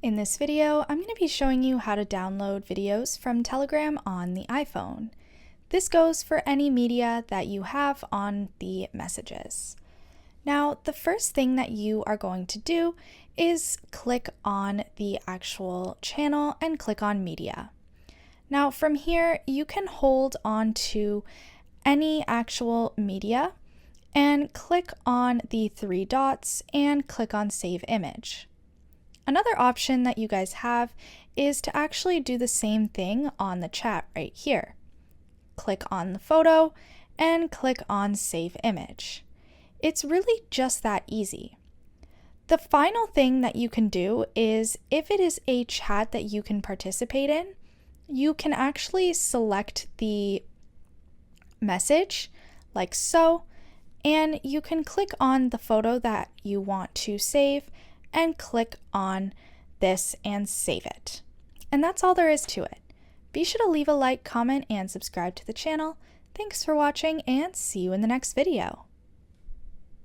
In this video, I'm going to be showing you how to download videos from Telegram on the iPhone. This goes for any media that you have on the messages. Now, the first thing that you are going to do is click on the actual channel and click on Media. Now, from here, you can hold on to any actual media and click on the three dots and click on Save Image. Another option that you guys have is to actually do the same thing on the chat right here. Click on the photo and click on Save Image. It's really just that easy. The final thing that you can do is, if it is a chat that you can participate in, you can actually select the message like so, and you can click on the photo that you want to save and click on this and save it. And that's all there is to it. Be sure to leave a like, comment, and subscribe to the channel. Thanks for watching, and see you in the next video.